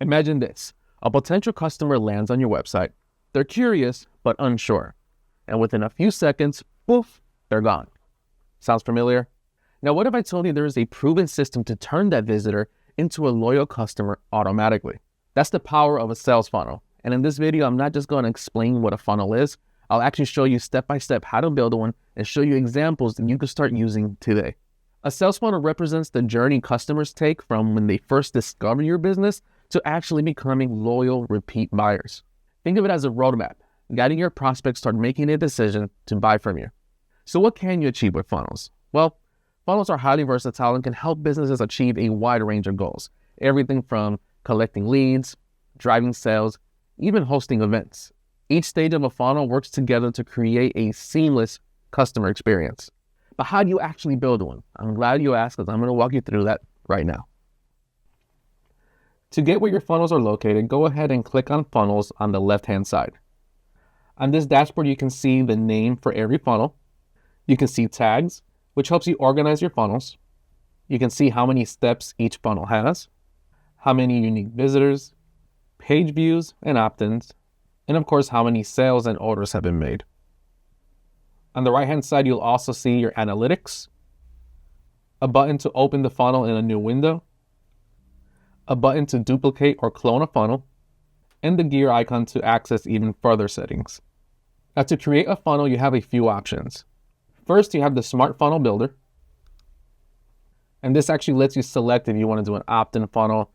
Imagine this. A potential customer lands on your website. They're curious, but unsure. And within a few seconds, poof, they're gone. Sounds familiar? Now, what if I told you there is a proven system to turn that visitor into a loyal customer automatically? That's the power of a sales funnel. And in this video, I'm not just going to explain what a funnel is. I'll actually show you step-by-step how to build one and show you examples that you can start using today. A sales funnel represents the journey customers take from when they first discover your business to actually becoming loyal repeat buyers. Think of it as a roadmap, guiding your prospects toward making a decision to buy from you. So what can you achieve with funnels? Well, funnels are highly versatile and can help businesses achieve a wide range of goals. Everything from collecting leads, driving sales, even hosting events. Each stage of a funnel works together to create a seamless customer experience. But how do you actually build one? I'm glad you asked, because I'm going to walk you through that right now. To get where your funnels are located, go ahead and click on funnels on the left-hand side. On this dashboard, you can see the name for every funnel. You can see tags, which helps you organize your funnels. You can see how many steps each funnel has, how many unique visitors, page views and opt-ins, and of course, how many sales and orders have been made. On the right-hand side, you'll also see your analytics, a button to open the funnel in a new window, a button to duplicate or clone a funnel, and the gear icon to access even further settings. Now, to create a funnel, you have a few options. First, you have the Smart Funnel Builder, and this actually lets you select if you want to do an opt-in funnel,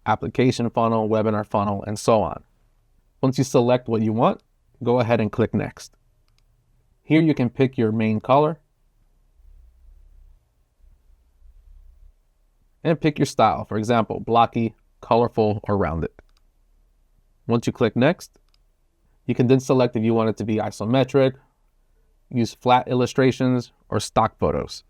application funnel, webinar funnel, and so on. Once you select what you want, go ahead and click Next. Here you can pick your main color and pick your style. For example, blocky, colorful, or rounded. Once you click Next, you can then select if you want it to be isometric, use flat illustrations, or stock photos.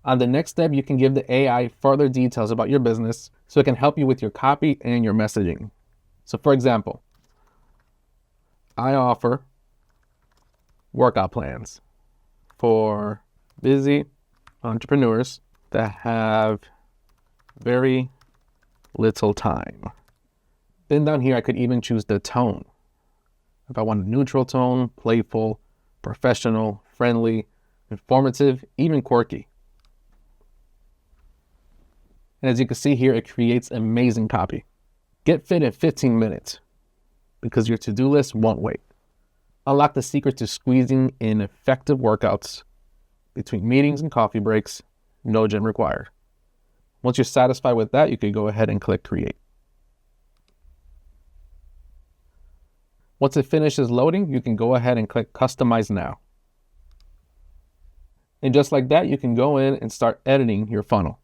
On the next step, you can give the AI further details about your business so it can help you with your copy and your messaging. So for example, I offer workout plans for busy entrepreneurs that have very little time. Then down here, I could even choose the tone. If I want a neutral tone, playful, professional, friendly, informative, even quirky. And as you can see here, it creates amazing copy. Get fit in 15 minutes because your to-do list won't wait. Unlock the secret to squeezing in effective workouts between meetings and coffee breaks, no gym required. Once you're satisfied with that, you can go ahead and click Create. Once it finishes loading, you can go ahead and click Customize Now. And just like that, you can go in and start editing your funnel.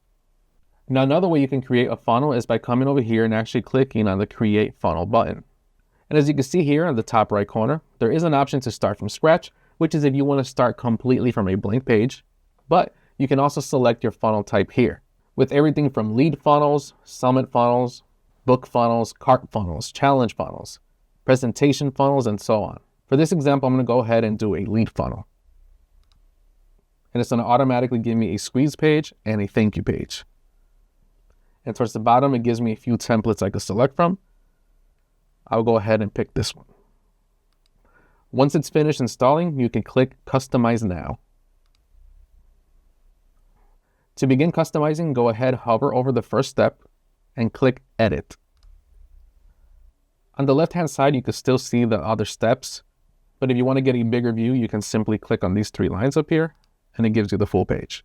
Now, another way you can create a funnel is by coming over here and actually clicking on the Create Funnel button. And as you can see here on the top right corner, there is an option to start from scratch, which is if you want to start completely from a blank page, but you can also select your funnel type here with everything from lead funnels, summit funnels, book funnels, cart funnels, challenge funnels, presentation funnels, and so on. For this example, I'm going to go ahead and do a lead funnel. And it's going to automatically give me a squeeze page and a thank you page. And towards the bottom, it gives me a few templates I could select from. I'll go ahead and pick this one. Once it's finished installing, you can click Customize Now. To begin customizing, go ahead, hover over the first step, and click Edit. On the left-hand side, you can still see the other steps, but if you want to get a bigger view, you can simply click on these three lines up here, and it gives you the full page.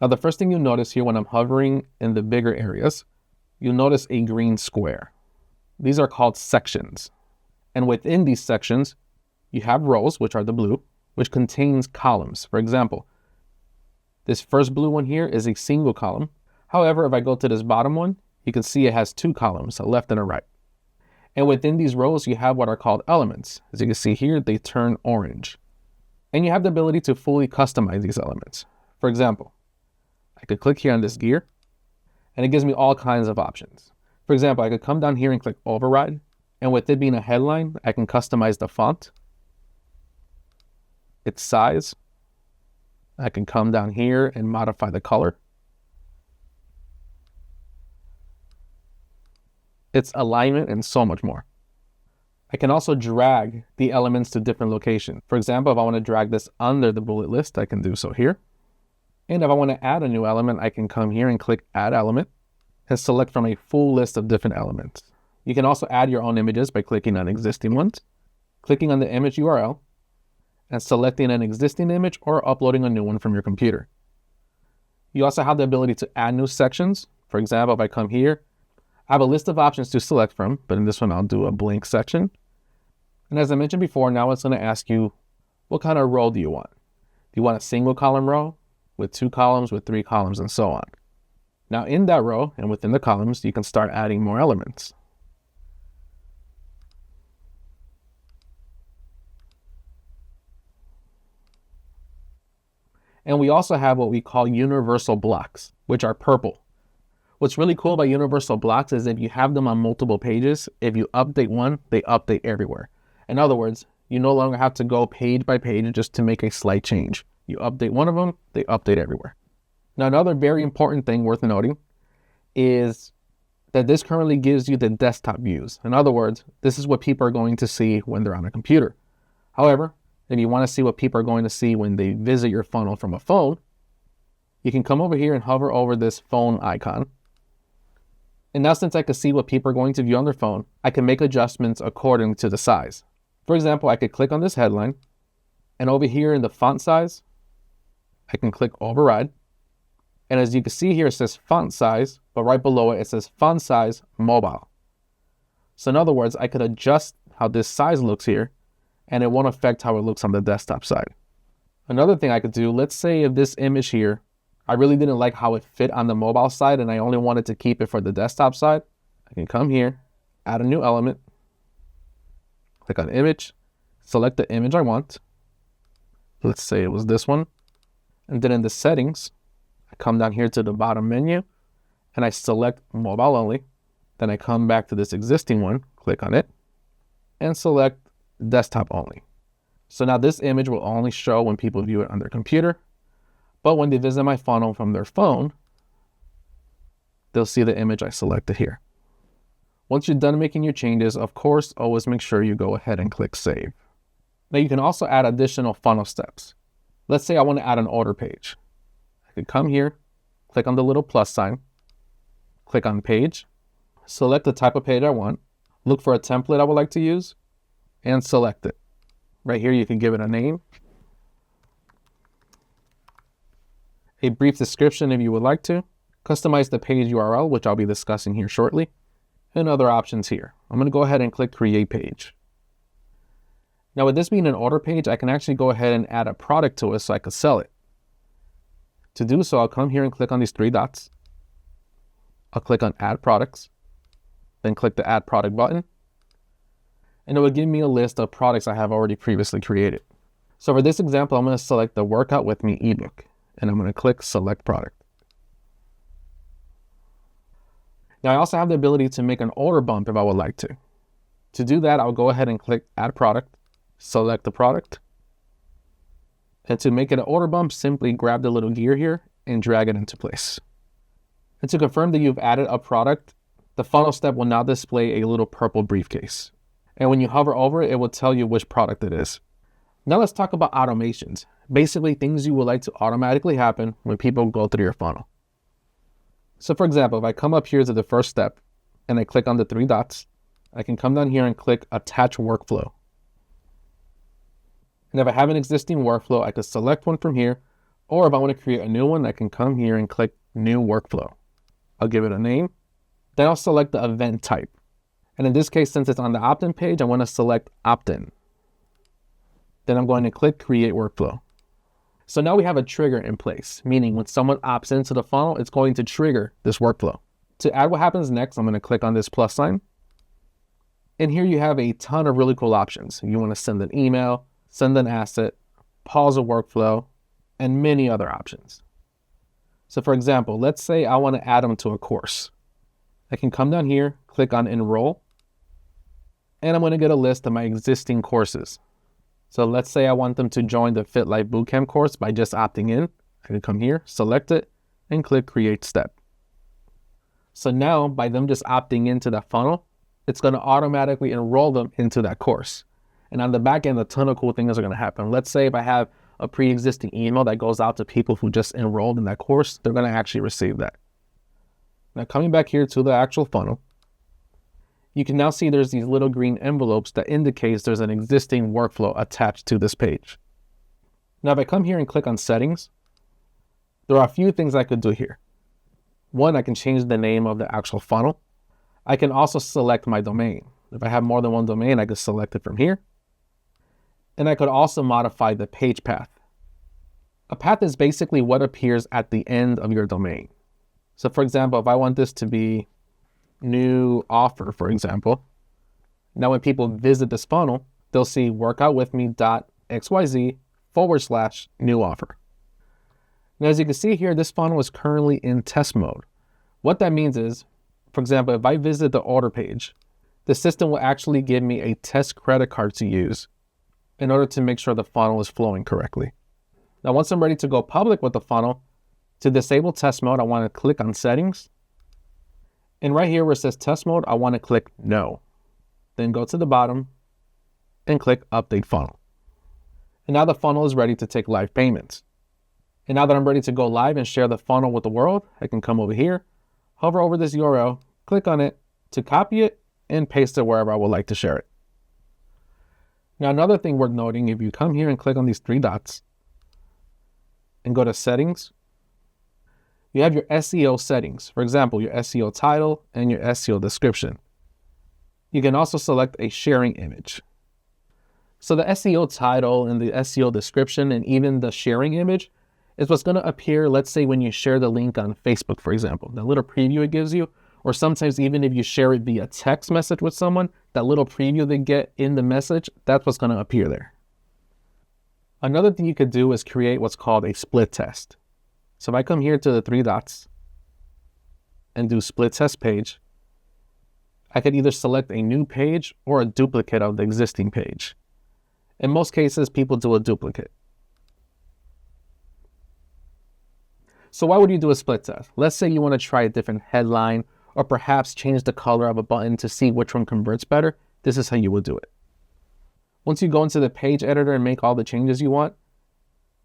Now, the first thing you'll notice here when I'm hovering in the bigger areas, you'll notice a green square. These are called sections. And within these sections, you have rows, which are the blue, which contains columns. For example, this first blue one here is a single column. However, if I go to this bottom one, you can see it has two columns, a left and a right. And within these rows, you have what are called elements. As you can see here, they turn orange. And you have the ability to fully customize these elements. For example, I could click here on this gear, and it gives me all kinds of options. For example, I could come down here and click Override, and with it being a headline, I can customize the font, its size. I can come down here and modify the color. its alignment, and so much more. I can also drag the elements to different locations. For example, if I want to drag this under the bullet list, I can do so here. And if I want to add a new element, I can come here and click Add Element and select from a full list of different elements. You can also add your own images by clicking on existing ones, clicking on the image URL, and selecting an existing image or uploading a new one from your computer. You also have the ability to add new sections. For example, if I come here, I have a list of options to select from, but in this one, I'll do a blank section. And as I mentioned before, now it's going to ask you, what kind of row do you want? Do you want a single column row, with 2 columns, with 3 columns, and so on? Now in that row and within the columns, you can start adding more elements. And we also have what we call universal blocks, which are purple. What's really cool about universal blocks is if you have them on multiple pages, if you update one, they update everywhere. In other words, you no longer have to go page by page just to make a slight change. You update one of them, they update everywhere. Now, another very important thing worth noting is that this currently gives you the desktop views. In other words, this is what people are going to see when they're on a computer. However, if you want to see what people are going to see when they visit your funnel from a phone, you can come over here and hover over this phone icon. And now since I can see what people are going to view on their phone, I can make adjustments according to the size. For example, I could click on this headline, and over here in the font size, I can click Override. And as you can see here, it says font size, but right below it, it says font size mobile. So in other words, I could adjust how this size looks here, and it won't affect how it looks on the desktop side. Another thing I could do, let's say if this image here, I really didn't like how it fit on the mobile side and I only wanted to keep it for the desktop side, I can come here, add a new element, click on image, select the image I want. Let's say it was this one. And then in the settings, I come down here to the bottom menu and I select mobile only. Then I come back to this existing one, click on it, and select desktop only. So now this image will only show when people view it on their computer, but when they visit my funnel from their phone, they'll see the image I selected here. Once you're done making your changes, of course, always make sure you go ahead and click Save. Now you can also add additional funnel steps. Let's say I want to add an order page. I could come here, click on the little plus sign, click on Page, select the type of page I want, look for a template I would like to use, and select it. Right here, you can give it a name, a brief description if you would like to, customize the page URL, which I'll be discussing here shortly, and other options here. I'm going to go ahead and click Create Page. Now with this being an order page, I can actually go ahead and add a product to it so I could sell it. To do so, I'll come here and click on these 3 dots. I'll click on Add Products, then click the Add Product button, and it will give me a list of products I have already previously created. So for this example, I'm going to select the Workout With Me ebook, and I'm going to click Select Product. Now I also have the ability to make an order bump if I would like to. To do that, I'll go ahead and click Add Product, select the product, and to make it an order bump, simply grab the little gear here and drag it into place. And to confirm that you've added a product, the funnel step will now display a little purple briefcase. And when you hover over it, it will tell you which product it is. Now let's talk about automations. Basically, things you would like to automatically happen when people go through your funnel. So for example, if I come up here to the first step and I click on the 3 dots, I can come down here and click Attach Workflow. And if I have an existing workflow, I could select one from here, or if I want to create a new one, I can come here and click New Workflow. I'll give it a name, then I'll select the event type. And in this case, since it's on the opt-in page, I want to select opt-in. Then I'm going to click Create Workflow. So now we have a trigger in place, meaning when someone opts into the funnel, it's going to trigger this workflow. To add what happens next, I'm going to click on this plus sign. And here you have a ton of really cool options. You want to send an email, send an asset, pause a workflow, and many other options. So for example, let's say I want to add them to a course. I can come down here, click on Enroll, and I'm going to get a list of my existing courses. So let's say I want them to join the Fit Life Bootcamp course by just opting in. I can come here, select it, and click Create Step. So now, by them just opting into that funnel, it's going to automatically enroll them into that course. And on the back end, a ton of cool things are going to happen. Let's say if I have a pre-existing email that goes out to people who just enrolled in that course, they're going to actually receive that. Now, coming back here to the actual funnel, you can now see there's these little green envelopes that indicates there's an existing workflow attached to this page. Now, if I come here and click on settings, there are a few things I could do here. One, I can change the name of the actual funnel. I can also select my domain. If I have more than one domain, I could select it from here. And I could also modify the page path. A path is basically what appears at the end of your domain. So for example, if I want this to be new offer, for example, now when people visit this funnel, they'll see workoutwithme.xyz/new offer. Now, as you can see here, this funnel is currently in test mode. What that means is, for example, if I visit the order page, the system will actually give me a test credit card to use in order to make sure the funnel is flowing correctly. Now, once I'm ready to go public with the funnel, to disable test mode, I want to click on settings. And right here where it says test mode, I want to click no. Then go to the bottom and click update funnel. And now the funnel is ready to take live payments. And now that I'm ready to go live and share the funnel with the world, I can come over here, hover over this URL, click on it to copy it and paste it wherever I would like to share it. Now, another thing worth noting, if you come here and click on these three dots and go to settings, you have your SEO settings. For example, your SEO title and your SEO description. You can also select a sharing image. So the SEO title and the SEO description and even the sharing image is what's going to appear, let's say, when you share the link on Facebook, for example, the little preview it gives you, or sometimes even if you share it via text message with someone, that little preview they get in the message, that's what's going to appear there. Another thing you could do is create what's called a split test. So if I come here to the three dots and do split test page, I could either select a new page or a duplicate of the existing page. In most cases, people do a duplicate. So why would you do a split test? Let's say you want to try a different headline or perhaps change the color of a button to see which one converts better. This is how you would do it. Once you go into the page editor and make all the changes you want,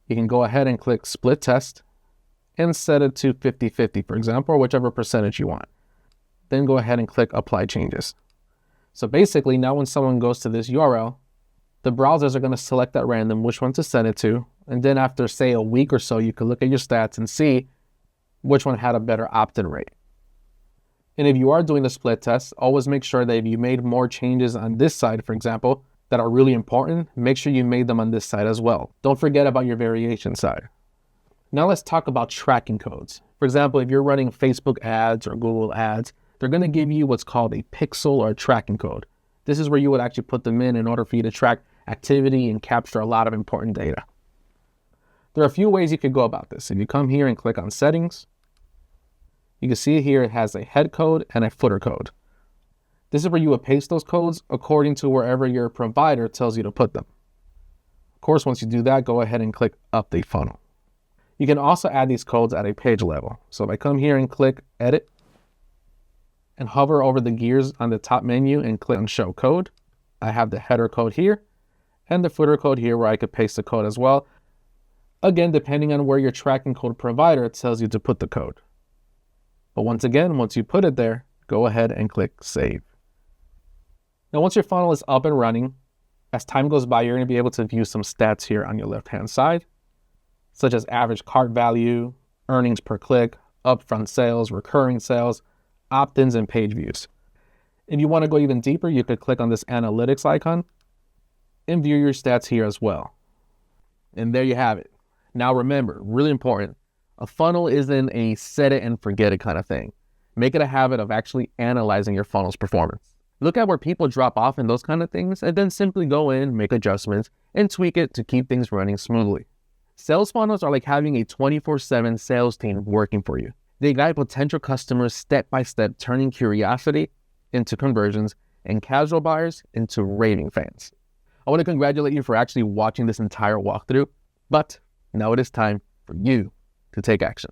you can go ahead and click split test and set it to 50-50, for example, or whichever percentage you want. Then go ahead and click apply changes. So basically now when someone goes to this URL, the browsers are going to select at random which one to send it to. And then after, say, a week or so, you can look at your stats and see which one had a better opt-in rate. And if you are doing the split test, always make sure that if you made more changes on this side, for example, that are really important, make sure you made them on this side as well. Don't forget about your variation side. Now let's talk about tracking codes. For example, if you're running Facebook ads or Google ads, they're going to give you what's called a pixel or a tracking code. This is where you would actually put them in order for you to track activity and capture a lot of important data. There are a few ways you could go about this. If you come here and click on settings, you can see here it has a head code and a footer code. This is where you would paste those codes according to wherever your provider tells you to put them. Of course, once you do that, go ahead and click update funnel. You can also add these codes at a page level. So if I come here and click edit and hover over the gears on the top menu and click on show code, I have the header code here and the footer code here where I could paste the code as well. Again, depending on where your tracking code provider tells you to put the code. But once again, once you put it there, go ahead and click save. Now, once your funnel is up and running, as time goes by, you're going to be able to view some stats here on your left-hand side, such as average cart value, earnings per click, upfront sales, recurring sales, opt-ins, and page views. If you want to go even deeper, you could click on this analytics icon and view your stats here as well. And there you have it. Now remember, really important, a funnel isn't a set it and forget it kind of thing. Make it a habit of actually analyzing your funnel's performance. Look at where people drop off and those kind of things, and then simply go in, make adjustments, and tweak it to keep things running smoothly. Sales funnels are like having a 24/7 sales team working for you. They guide potential customers step by step, turning curiosity into conversions and casual buyers into raving fans. I want to congratulate you for actually watching this entire walkthrough, but now it is time for you to take action.